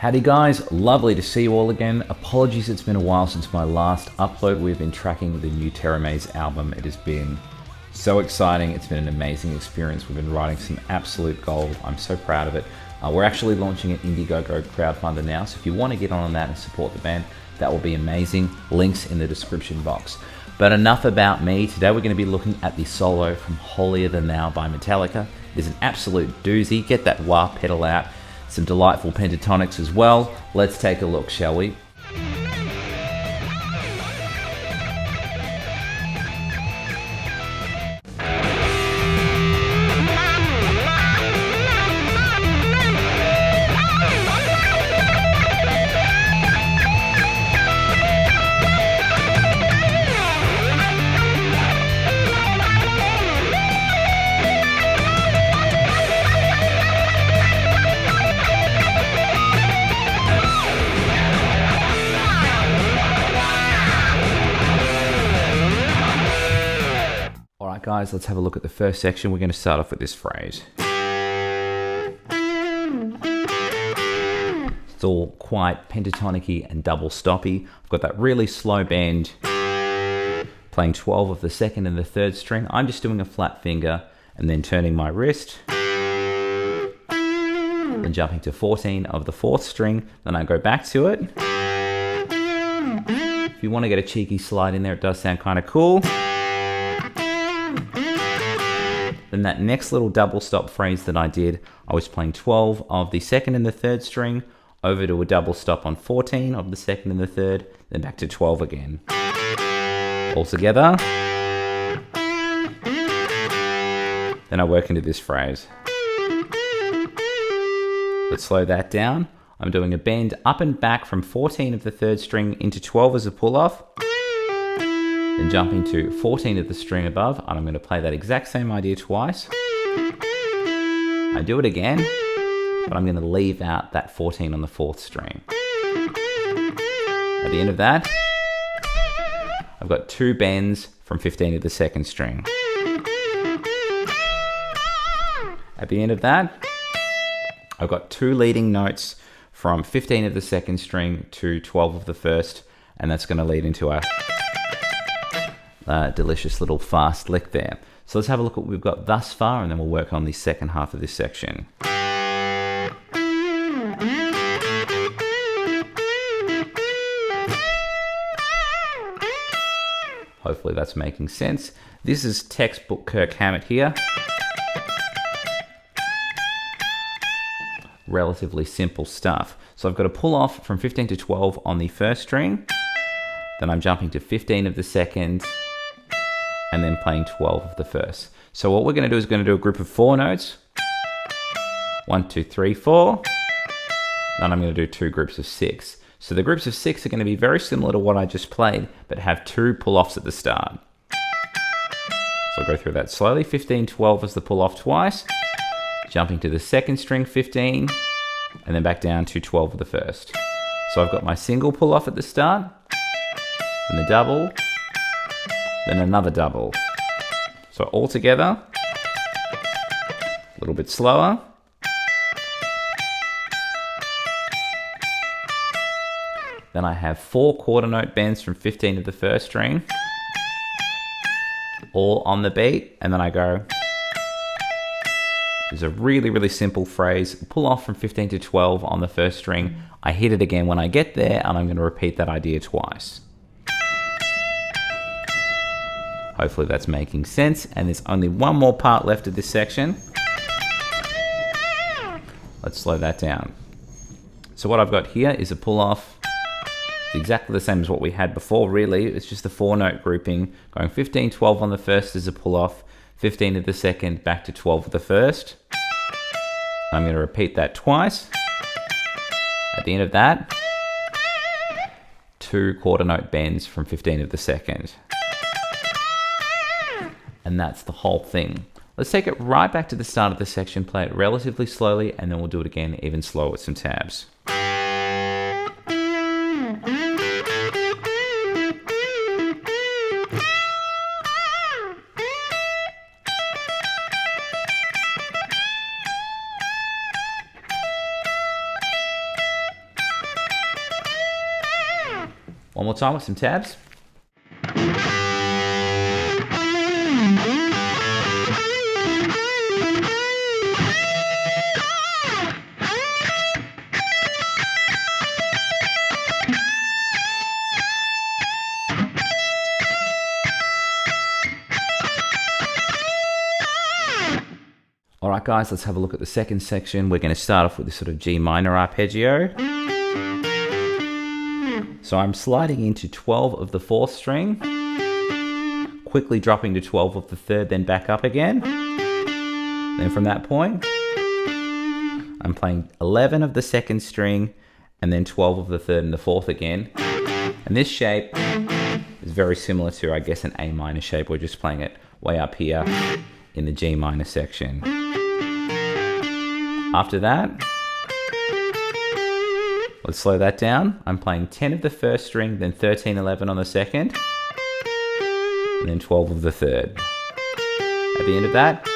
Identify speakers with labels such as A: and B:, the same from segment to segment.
A: Howdy guys, lovely to see you all again. Apologies, it's been a while since my last upload. We've been tracking the new Teramaze album. It has been so exciting. It's been an amazing experience. We've been writing some absolute gold. I'm so proud of it. We're actually launching an Indiegogo crowdfunder now, so if you want to get on that and support the band, that will be amazing. Links in the description box. But enough about me. Today we're going to be looking at the solo from Holier Than Thou by Metallica. It is an absolute doozy. Get that wah pedal out. Some delightful pentatonics as well. Let's take a look, shall we? Alright guys, let's have a look at the first section. We're going to start off with this phrase. It's all quite pentatonic-y and double stoppy. I've got that really slow bend, playing 12 of the second and the third string. I'm just doing a flat finger and then turning my wrist, then jumping to 14 of the fourth string, then I go back to it. If you want to get a cheeky slide in there, it does sound kind of cool. Then that next little double stop phrase that I did, I was playing 12 of the second and the third string, over to a double stop on 14 of the second and the third, then back to 12 again. All together. Then I work into this phrase. Let's slow that down. I'm doing a bend up and back from 14 of the third string into 12 as a pull-off. Then jumping to 14 of the string above, and I'm going to play that exact same idea twice. I do it again, but I'm going to leave out that 14 on the fourth string. At the end of that, I've got two bends from 15 of the second string. At the end of that, I've got two leading notes from 15 of the second string to 12 of the first, and that's going to lead into a delicious little fast lick there. So let's have a look at what we've got thus far, and then we'll work on the second half of this section. Hopefully that's making sense. This is textbook Kirk Hammett here. Relatively simple stuff. So I've got a pull off from 15 to 12 on the first string. Then I'm jumping to 15 of the second, and then playing 12 of the first. So what we're going to do is going to do a group of 4 notes. 1, 2, 3, 4. Then I'm going to do 2 groups of 6. So the groups of 6 are going to be very similar to what I just played, but have 2 pull-offs at the start. So I'll go through that slowly. 15, 12 as the pull-off twice. Jumping to the second string, 15, and then back down to 12 of the first. So I've got my single pull-off at the start, and the double, then another double. So all together, a little bit slower. Then I have 4 quarter note bends from 15 of the first string, all on the beat, and then I go. It's a really, really simple phrase. Pull off from 15 to 12 on the first string. I hit it again when I get there, and I'm going to repeat that idea twice. Hopefully that's making sense, and there's only one more part left of this section. Let's slow that down. So what I've got here is a pull-off. It's exactly the same as what we had before, really. It's just a 4-note grouping, going 15, 12 on the first as a pull-off, 15 of the second, back to 12 of the first. I'm going to repeat that twice. At the end of that, 2 quarter note bends from 15 of the second. And that's the whole thing. Let's take it right back to the start of the section, play it relatively slowly, and then we'll do it again even slower with some tabs. One more time with some tabs. All right, guys, let's have a look at the second section. We're going to start off with this sort of G minor arpeggio. So I'm sliding into 12 of the 4th string, quickly dropping to 12 of the 3rd, then back up again. Then from that point, I'm playing 11 of the 2nd string, and then 12 of the 3rd and the 4th again. And this shape is very similar to, I guess, an A minor shape. We're just playing it way up here in the G minor section. After that, let's slow that down. I'm playing 10 of the 1st string, then 13, 11 on the 2nd, and then 12 of the 3rd. At the end of that,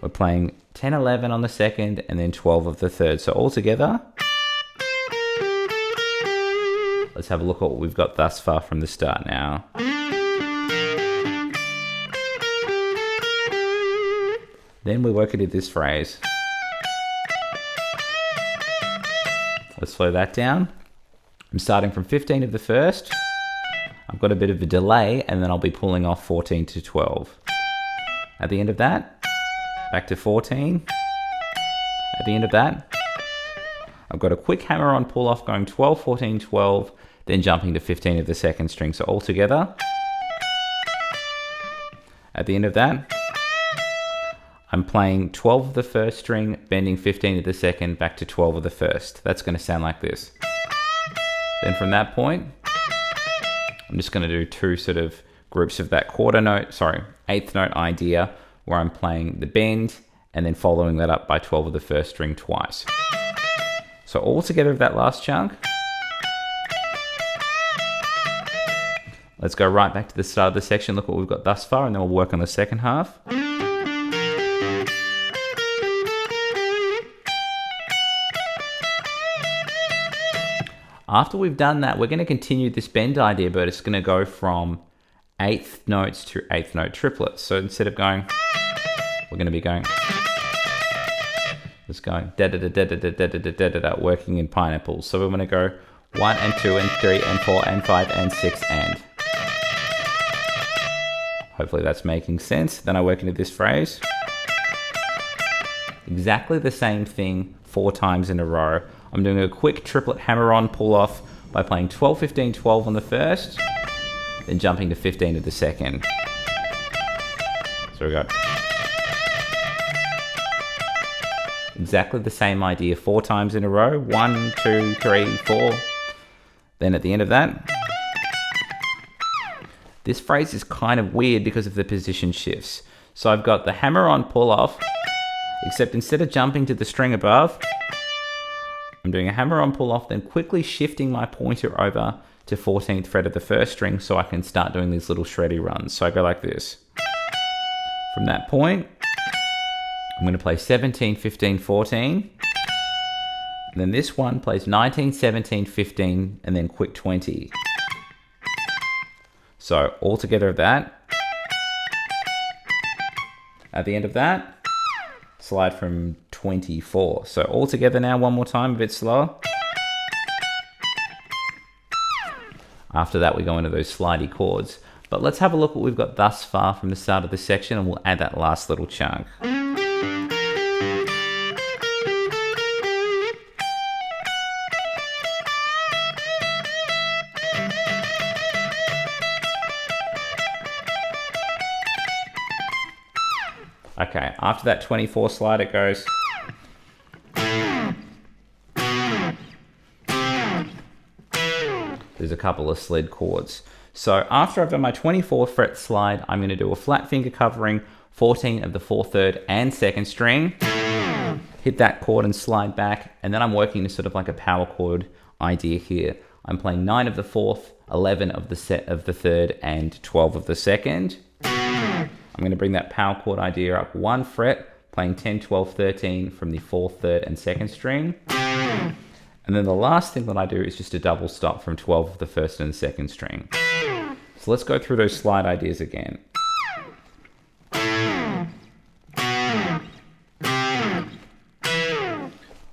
A: we're playing 10, 11 on the 2nd, and then 12 of the 3rd. So all together, let's have a look at what we've got thus far from the start now. Then we work into this phrase. Let's slow that down. I'm starting from 15 of the 1st. I've got a bit of a delay, and then I'll be pulling off 14 to 12. At the end of that, back to 14. At the end of that, I've got a quick hammer-on pull-off going 12, 14, 12, then jumping to 15 of the 2nd string. So all together, at the end of that, I'm playing 12 of the 1st string, bending 15 of the 2nd, back to 12 of the 1st. That's going to sound like this. Then from that point, I'm just going to do 2 sort of groups of that 8th note idea, where I'm playing the bend and then following that up by 12 of the 1st string twice. So all together of that last chunk, let's go right back to the start of the section, look what we've got thus far, and then we'll work on the second half. After we've done that, we're going to continue this bend idea, but it's going to go from 8th notes to 8th note triplets. So instead of going, we're going to be going, just going da da da da da da da da da da da, working in pineapples. So we're going to go 1 and 2 and 3 and 4 and 5 and 6 and. Hopefully that's making sense. Then I work into this phrase. Exactly the same thing 4 times in a row. I'm doing a quick triplet hammer-on pull-off by playing 12, 15, 12 on the 1st, then jumping to 15 of the 2nd. So we go. Exactly the same idea 4 times in a row. 1, 2, 3, 4. Then at the end of that, this phrase is kind of weird because of the position shifts. So I've got the hammer-on pull-off, except instead of jumping to the string above, I'm doing a hammer-on pull-off, then quickly shifting my pointer over to 14th fret of the 1st string so I can start doing these little shreddy runs. So I go like this. From that point, I'm going to play 17, 15, 14. And then this one plays 19, 17, 15, and then quick 20. So all together of that. At the end of that, slide from 24. So all together now, one more time, a bit slower. After that, we go into those slidey chords. But let's have a look what we've got thus far from the start of the section, and we'll add that last little chunk. Okay, after that 24 slide, it goes. There's a couple of slid chords. So after I've done my 24 fret slide, I'm going to do a flat finger covering 14 of the 4th, 3rd, and 2nd string. Hit that chord and slide back, and then I'm working to sort of like a power chord idea here. I'm playing 9 of the 4th, 11 of the 3rd, and 12 of the 2nd. I'm going to bring that power chord idea up 1 fret, playing 10, 12, 13 from the 4th, 3rd, and 2nd string. And then the last thing that I do is just a double stop from 12 of the first and the second string. So let's go through those slide ideas again.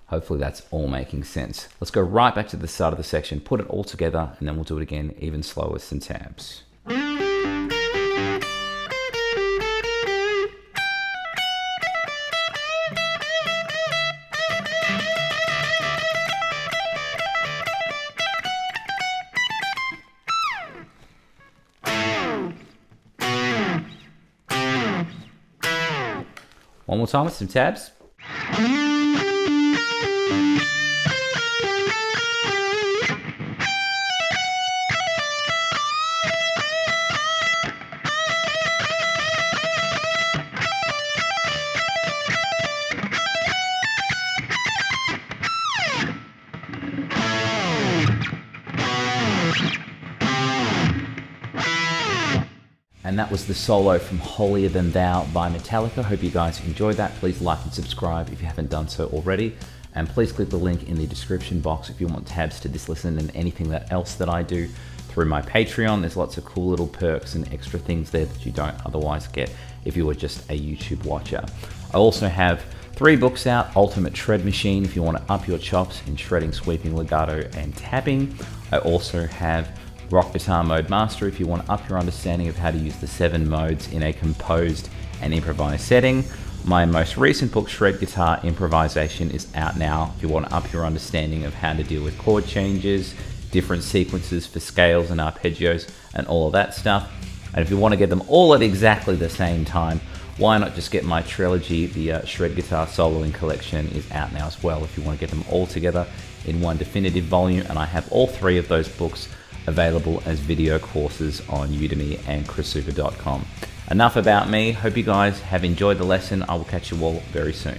A: Hopefully that's all making sense. Let's go right back to the start of the section, put it all together, and then we'll do it again even slower with some tabs. One more time with some tabs. And that was the solo from Holier Than Thou by Metallica. Hope you guys enjoyed that. Please like and subscribe if you haven't done so already. And please click the link in the description box if you want tabs to this lesson and anything else that I do through my Patreon. There's lots of cool little perks and extra things there that you don't otherwise get if you were just a YouTube watcher. I also have 3 books out: Ultimate Shred Machine if you want to up your chops in shredding, sweeping, legato, and tapping. I also have Rock Guitar Mode Master if you want to up your understanding of how to use the 7 modes in a composed and improvised setting. My most recent book, Shred Guitar Improvisation, is out now if you want to up your understanding of how to deal with chord changes, different sequences for scales and arpeggios, and all of that stuff. And if you want to get them all at exactly the same time, why not just get my trilogy? The Shred Guitar Soloing collection is out now as well if you want to get them all together in one definitive volume. And I have all 3 of those books available as video courses on Udemy and chrisuper.com. Enough about me. Hope you guys have enjoyed the lesson. I will catch you all very soon.